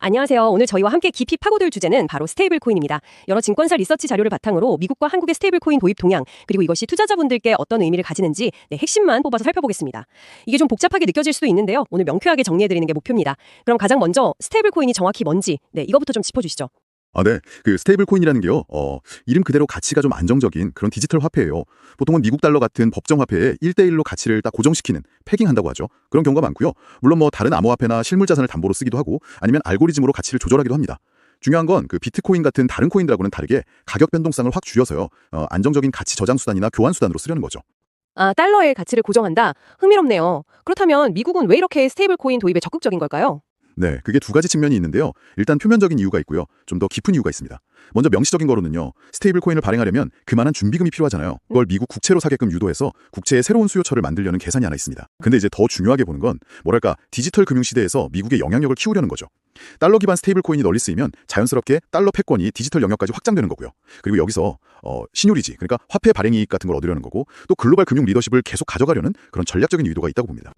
안녕하세요. 오늘 저희와 함께 깊이 파고들 주제는 바로 스테이블 코인입니다. 여러 증권사 리서치 자료를 바탕으로 미국과 한국의 스테이블 코인 도입 동향, 그리고 이것이 투자자분들께 어떤 의미를 가지는지 핵심만 뽑아서 살펴보겠습니다. 이게 좀 복잡하게 느껴질 수도 있는데요. 오늘 명쾌하게 정리해드리는 게 목표입니다. 그럼 가장 먼저 스테이블 코인이 정확히 뭔지 이거부터 좀 짚어주시죠. 네. 그 스테이블 코인이라는 게요. 이름 그대로 가치가 좀 안정적인 그런 디지털 화폐예요. 보통은 미국 달러 같은 법정 화폐에 1대1로 가치를 딱 고정시키는, 패깅한다고 하죠. 그런 경우가 많고요. 물론 다른 암호화폐나 실물 자산을 담보로 쓰기도 하고 아니면 알고리즘으로 가치를 조절하기도 합니다. 중요한 건 그 비트코인 같은 다른 코인들하고는 다르게 가격 변동성을 확 줄여서요. 안정적인 가치 저장 수단이나 교환 수단으로 쓰려는 거죠. 아, 달러의 가치를 고정한다? 흥미롭네요. 그렇다면 미국은 왜 이렇게 스테이블 코인 도입에 적극적인 걸까요? 네, 그게 두 가지 측면이 있는데요. 일단 표면적인 이유가 있고요. 좀 더 깊은 이유가 있습니다. 먼저 명시적인 거로는요. 스테이블 코인을 발행하려면 그만한 준비금이 필요하잖아요. 그걸 미국 국채로 사게끔 유도해서 국채의 새로운 수요처를 만들려는 계산이 하나 있습니다. 근데 이제 더 중요하게 보는 건 디지털 금융 시대에서 미국의 영향력을 키우려는 거죠. 달러 기반 스테이블 코인이 널리 쓰이면 자연스럽게 달러 패권이 디지털 영역까지 확장되는 거고요. 그리고 여기서 신유리지, 그러니까 화폐 발행 이익 같은 걸 얻으려는 거고, 또 글로벌 금융 리더십을 계속 가져가려는 그런 전략적인 의도가 있다고 봅니다.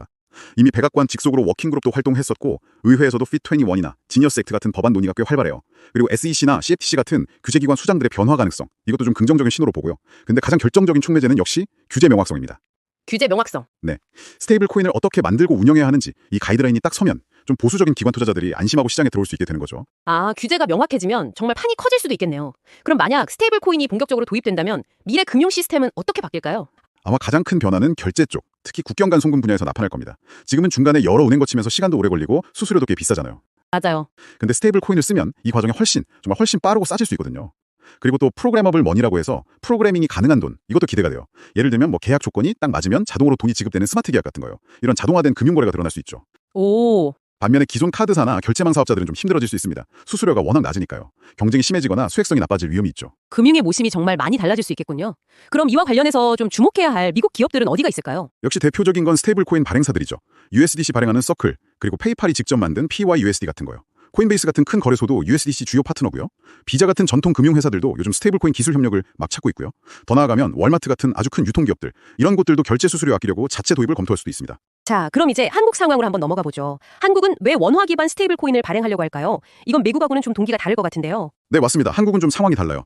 이미 백악관 직속으로 워킹그룹도 활동했었고, 의회에서도 fit21이나 지니어스 액트 같은 법안 논의가 꽤 활발해요. 그리고 SEC나 CFTC 같은 규제기관 수장들의 변화 가능성, 이것도 좀 긍정적인 신호로 보고요. 근데 가장 결정적인 촉매제는 역시 규제 명확성입니다. 규제 명확성. 네, 스테이블 코인을 어떻게 만들고 운영해야 하는지 이 가이드라인이 딱 서면 좀 보수적인 기관 투자자들이 안심하고 시장에 들어올 수 있게 되는 거죠. 아, 규제가 명확해지면 정말 판이 커질 수도 있겠네요. 그럼 만약 스테이블 코인이 본격적으로 도입된다면 미래 금융 시스템은 어떻게 바뀔까요? 아마 가장 큰 변화는 결제 쪽, 특히 국경 간 송금 분야에서 나타날 겁니다. 지금은 중간에 여러 은행 거치면서 시간도 오래 걸리고 수수료도 꽤 비싸잖아요. 맞아요. 근데 스테이블 코인을 쓰면 이 과정이 정말 훨씬 빠르고 싸질 수 있거든요. 그리고 또 프로그래머블 머니라고 해서 프로그래밍이 가능한 돈, 이것도 기대가 돼요. 예를 들면 계약 조건이 딱 맞으면 자동으로 돈이 지급되는 스마트 계약 같은 거요. 이런 자동화된 금융 거래가 드러날 수 있죠. 오. 반면에 기존 카드사나 결제망 사업자들은 좀 힘들어질 수 있습니다. 수수료가 워낙 낮으니까요. 경쟁이 심해지거나 수익성이 나빠질 위험이 있죠. 금융의 모심이 정말 많이 달라질 수 있겠군요. 그럼 이와 관련해서 좀 주목해야 할 미국 기업들은 어디가 있을까요? 역시 대표적인 건 스테이블 코인 발행사들이죠. USDC 발행하는 서클, 그리고 페이팔이 직접 만든 PYUSD 같은 거요. 코인베이스 같은 큰 거래소도 USDC 주요 파트너고요. 비자 같은 전통 금융회사들도 요즘 스테이블 코인 기술 협력을 막 찾고 있고요. 더 나아가면 월마트 같은 아주 큰 유통기업들, 이런 곳들도 결제 수수료 아끼려고 자체 도입을 검토할 수도 있습니다. 자, 그럼 이제 한국 상황으로 한번 넘어가 보죠. 한국은 왜 원화 기반 스테이블 코인을 발행하려고 할까요? 이건 미국하고는 좀 동기가 다를 것 같은데요. 네, 맞습니다. 한국은 좀 상황이 달라요.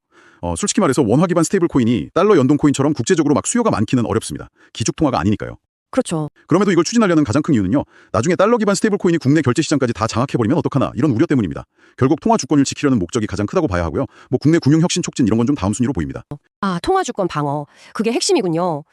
솔직히 말해서 원화 기반 스테이블 코인이 달러 연동 코인처럼 국제적으로 막 수요가 많기는 어렵습니다. 기축 통화가 아니니까요. 그렇죠. 그럼에도 이걸 추진하려는 가장 큰 이유는요. 나중에 달러 기반 스테이블 코인이 국내 결제 시장까지 다 장악해버리면 어떡하나, 이런 우려 때문입니다. 결국 통화 주권을 지키려는 목적이 가장 크다고 봐야 하고요. 국내 금융 혁신 촉진 이런 건 좀 다음 순위로 보입니다. 아, 통화 주권 방어. 그게 핵심이군요.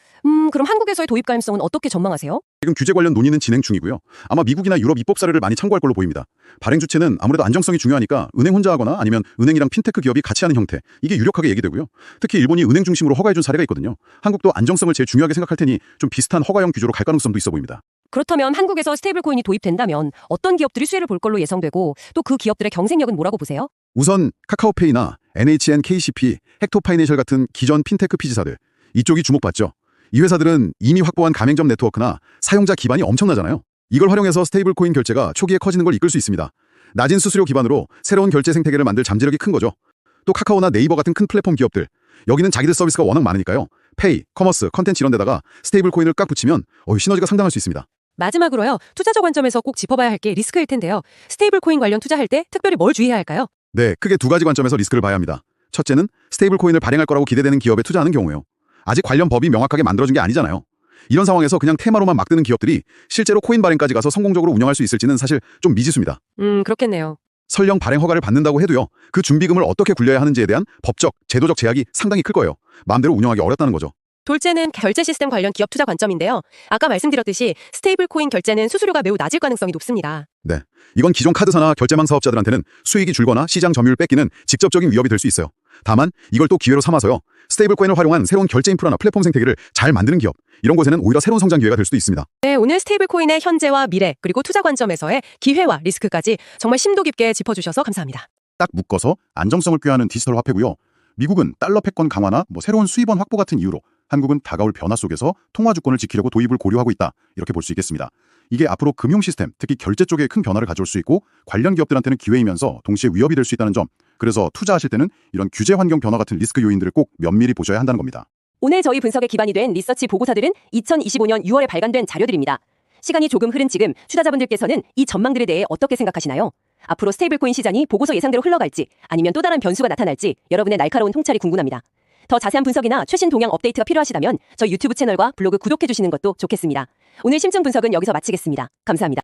그럼 한국에서의 도입 가능성은 어떻게 전망하세요? 지금 규제 관련 논의는 진행 중이고요. 아마 미국이나 유럽 입법 사례를 많이 참고할 걸로 보입니다. 발행 주체는 아무래도 안정성이 중요하니까 은행 혼자 하거나 아니면 은행이랑 핀테크 기업이 같이 하는 형태, 이게 유력하게 얘기되고요. 특히 일본이 은행 중심으로 허가해준 사례가 있거든요. 한국도 안정성을 제일 중요하게 생각할 테니 좀 비슷한 허가형 규제로 갈 가능성도 있어 보입니다. 그렇다면 한국에서 스테이블 코인이 도입된다면 어떤 기업들이 수혜를 볼 걸로 예상되고 또 그 기업들의 경쟁력은 뭐라고 보세요? 우선 카카오페이나 NHN KCP, 헥토파이낸셜 같은 기존 핀테크 피지사들, 이쪽이 주목받죠. 이 회사들은 이미 확보한 가맹점 네트워크나 사용자 기반이 엄청나잖아요. 이걸 활용해서 스테이블 코인 결제가 초기에 커지는 걸 이끌 수 있습니다. 낮은 수수료 기반으로 새로운 결제 생태계를 만들 잠재력이 큰 거죠. 또 카카오나 네이버 같은 큰 플랫폼 기업들, 여기는 자기들 서비스가 워낙 많으니까요. 페이, 커머스, 컨텐츠 이런 데다가 스테이블 코인을 깍 붙이면 시너지가 상당할 수 있습니다. 마지막으로요. 투자자 관점에서 꼭 짚어봐야 할 게 리스크일 텐데요. 스테이블 코인 관련 투자할 때 특별히 뭘 주의해야 할까요? 네, 크게 두 가지 관점에서 리스크를 봐야 합니다. 첫째는 스테이블 코인을 발행할 거라고 기대되는 기업에 투자하는 경우예요. 아직 관련 법이 명확하게 만들어진 게 아니잖아요. 이런 상황에서 그냥 테마로만 막 뜨는 기업들이 실제로 코인 발행까지 가서 성공적으로 운영할 수 있을지는 사실 좀 미지수입니다. 그렇겠네요. 설령 발행 허가를 받는다고 해도요. 그 준비금을 어떻게 굴려야 하는지에 대한 법적, 제도적 제약이 상당히 클 거예요. 마음대로 운영하기 어렵다는 거죠. 둘째는 결제 시스템 관련 기업 투자 관점인데요. 아까 말씀드렸듯이 스테이블 코인 결제는 수수료가 매우 낮을 가능성이 높습니다. 네, 이건 기존 카드사나 결제망 사업자들한테는 수익이 줄거나 시장 점유율 뺏기는 직접적인 위협이 될 수 있어요. 다만 이걸 또 기회로 삼아서요. 스테이블 코인을 활용한 새로운 결제 인프라나 플랫폼 생태계를 잘 만드는 기업, 이런 곳에는 오히려 새로운 성장 기회가 될 수도 있습니다. 네, 오늘 스테이블 코인의 현재와 미래, 그리고 투자 관점에서의 기회와 리스크까지 정말 심도 깊게 짚어주셔서 감사합니다. 딱 묶어서 안정성을 꾀하는 디지털 화폐고요. 미국은 달러 패권 강화나 새로운 수입원 확보 같은 이유로 한국은 다가올 변화 속에서 통화 주권을 지키려고 도입을 고려하고 있다. 이렇게 볼 수 있겠습니다. 이게 앞으로 금융 시스템, 특히 결제 쪽에 큰 변화를 가져올 수 있고 관련 기업들한테는 기회이면서 동시에 위협이 될 수 있다는 점. 그래서 투자하실 때는 이런 규제 환경 변화 같은 리스크 요인들을 꼭 면밀히 보셔야 한다는 겁니다. 오늘 저희 분석에 기반이 된 리서치 보고서들은 2025년 6월에 발간된 자료들입니다. 시간이 조금 흐른 지금 투자자분들께서는 이 전망들에 대해 어떻게 생각하시나요? 앞으로 스테이블코인 시장이 보고서 예상대로 흘러갈지 아니면 또 다른 변수가 나타날지 여러분의 날카로운 통찰이 궁금합니다. 더 자세한 분석이나 최신 동향 업데이트가 필요하시다면 저희 유튜브 채널과 블로그 구독해주시는 것도 좋겠습니다. 오늘 심층 분석은 여기서 마치겠습니다. 감사합니다.